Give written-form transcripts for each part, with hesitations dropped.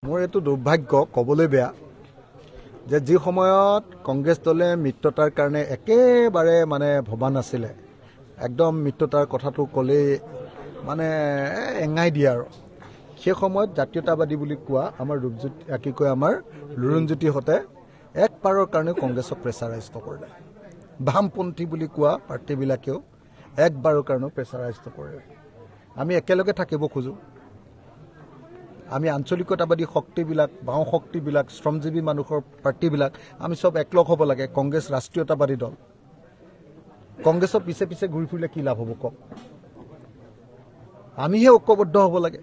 মোৰ এইটো দুৰ্ভাগ্য ক'বলৈ বেয়া যে যি সময়ত কংগ্ৰেছ দলে মিত্ৰতাৰ কাৰণে একেবাৰে ভবা নাছিলে একদম মিত্ৰতাৰ কথাটো ক'লেই এঙাই দিয়ে আৰু সেই সময়ত জাতীয়তাবাদী বুলি কোৱা আমাৰ ৰূপজ্যোতি কি কয় আমাৰ লুৰুণজ্যোতিহঁতে এক পাৰৰ কাৰণে কংগ্ৰেছক প্ৰেছাৰাইজ কৰিলে বামপন্থী বুলি কোৱা পাৰ্টিবিলাকেও একবাৰৰ কাৰণে প্ৰেছাৰাইজ কৰিলে আমি একেলগে থাকিব খোজো আমি আঞ্চলিকতাবাদী শক্তিবিলাক বাওঁ শক্তিবিলাক শ্ৰমজীৱী মানুহৰ পাৰ্টিবিলাক আমি সব একলগ হ'ব লাগে কংগ্ৰেছ ৰাষ্ট্ৰীয়তাবাদী দল কংগ্ৰেছৰ পিছে পিছে ঘূৰি ফুৰিলে কি লাভ হ'ব কওক আমিহে ঐক্যবদ্ধ হ'ব লাগে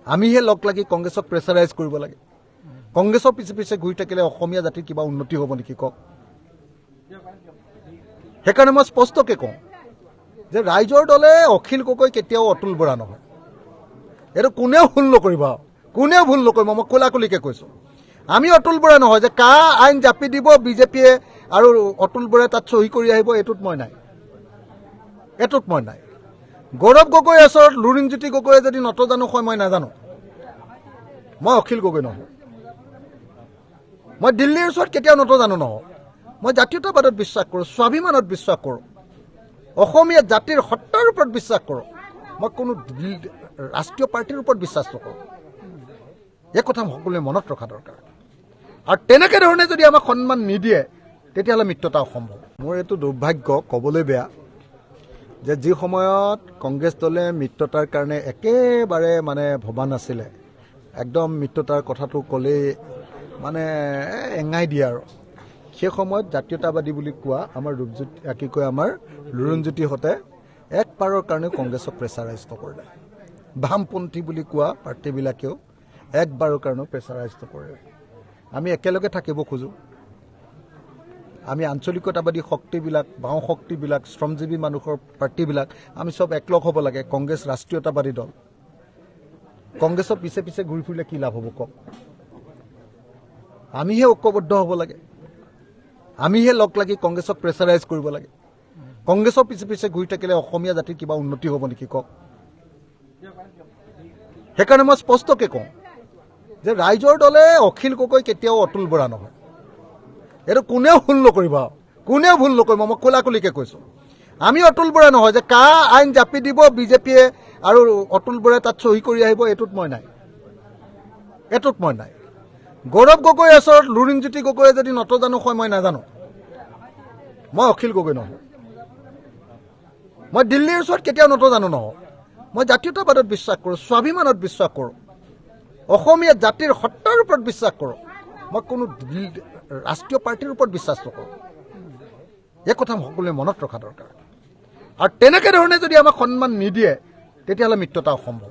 আমিহে লগ লাগি কংগ্ৰেছক প্ৰেছাৰাইজ কৰিব লাগে কংগ্ৰেছৰ পিছে পিছে ঘূৰি থাকিলে অসমীয়া জাতিৰ কিবা উন্নতি হ'ব নেকি কওক সেইকাৰণে মই স্পষ্টকৈ কওঁ যে ৰাইজৰ দলে অখিল গগৈ কেতিয়াও অতুল বৰা নহয় এইটো কোনেও ভুল নকৰিব মই কোলাকুলিকে কৈছোঁ আমি অতুল বৰা নহয় যে কা আইন জাপি দিব বিজেপিয়ে আৰু অতুল বৰাই তাত চহী কৰি আহিব এইটোত মই নাই গৌৰৱ গগৈ ওচৰত লুৰিণজ্যোতি গগৈয়ে যদি নতজানো হয় মই নাজানো মই অখিল গগৈ নহয় মই দিল্লীৰ ওচৰত কেতিয়াও নতজানো নহয় মই জাতীয়তাবাদত বিশ্বাস কৰোঁ স্বাভিমানত বিশ্বাস কৰোঁ অসমীয়া জাতিৰ সত্তাৰ ওপৰত বিশ্বাস কৰোঁ মই কোনো ৰাষ্ট্ৰীয় পাৰ্টিৰ ওপৰত বিশ্বাস নকৰোঁ এই কথা সকলোৱে মনত ৰখা দৰকাৰ আৰু তেনেকৈ ধৰণে যদি আমাক সন্মান নিদিয়ে তেতিয়াহ'লে মিত্ৰতা অসম্ভৱ মোৰ এইটো দুৰ্ভাগ্য ক'বলৈ বেয়া যে যি সময়ত কংগ্ৰেছ দলে মিত্ৰতাৰ কাৰণে একেবাৰে ভবা নাছিলে একদম মিত্ৰতাৰ কথাটো ক'লেই এঙাই দিয়ে আৰু সেই সময়ত জাতীয়তাবাদী বুলি কোৱা আমাৰ ৰূপজ্যোতি কি কয় আমাৰ লুৰুণজ্যোতিহঁতে এক পাৰৰ কাৰণে কংগ্ৰেছক প্ৰেছাৰাইজ কৰিলে বামপন্থী বুলি কোৱা পাৰ্টিবিলাকেও একবাৰৰ কাৰণে প্ৰেছাৰাইজ কৰিলে আমি একেলগে থাকিব খোজো আমি আঞ্চলিকতাবাদী শক্তিবিলাক বাওঁ শক্তিবিলাক শ্ৰমজীৱী মানুহৰ পাৰ্টিবিলাক আমি সব একলগ হ'ব লাগে কংগ্ৰেছ ৰাষ্ট্ৰীয়তাবাদী দল কংগ্ৰেছৰ পিছে পিছে ঘূৰি ফুৰিলে কি লাভ হ'ব কওক আমিহে ঐক্যবদ্ধ হ'ব লাগে আমিহে লগ লাগি কংগ্ৰেছক প্ৰেছাৰাইজ কৰিব লাগে কংগ্ৰেছৰ পিছে পিছে ঘূৰি থাকিলে অসমীয়া জাতিৰ কিবা উন্নতি হ'ব নেকি কওক সেইকাৰণে মই স্পষ্টকৈ কওঁ যে ৰাইজৰ দলে অখিল গগৈ কেতিয়াও অতুল বৰা নহয় এইটো কোনেও ভুল নকৰিব মই কোলাকুলিকে কৈছোঁ আমি অতুল বৰা নহয় যে কা আইন জাপি দিব বিজেপিয়ে আৰু অতুল বৰাই তাত চহী কৰি আহিব এইটোত মই নাই গৌৰৱ গগৈ ওচৰত লুৰিণজ্যোতি গগৈয়ে যদি নতজানো হয় মই নাজানো মই অখিল গগৈ নহয় মই দিল্লীৰ ওচৰত কেতিয়াও নতজানো নহয় মই জাতীয়তাবাদত বিশ্বাস কৰোঁ স্বাভিমানত বিশ্বাস কৰোঁ অসমীয়া জাতিৰ সত্তাৰ ওপৰত বিশ্বাস কৰোঁ মই কোনো ৰাষ্ট্ৰীয় পাৰ্টিৰ ওপৰত বিশ্বাস নকৰোঁ এই কথা সকলোৱে মনত ৰখা দৰকাৰ আৰু তেনেকৈ ধৰণে যদি আমাক সন্মান নিদিয়ে তেতিয়াহ'লে মিত্ৰতা অসম্ভৱ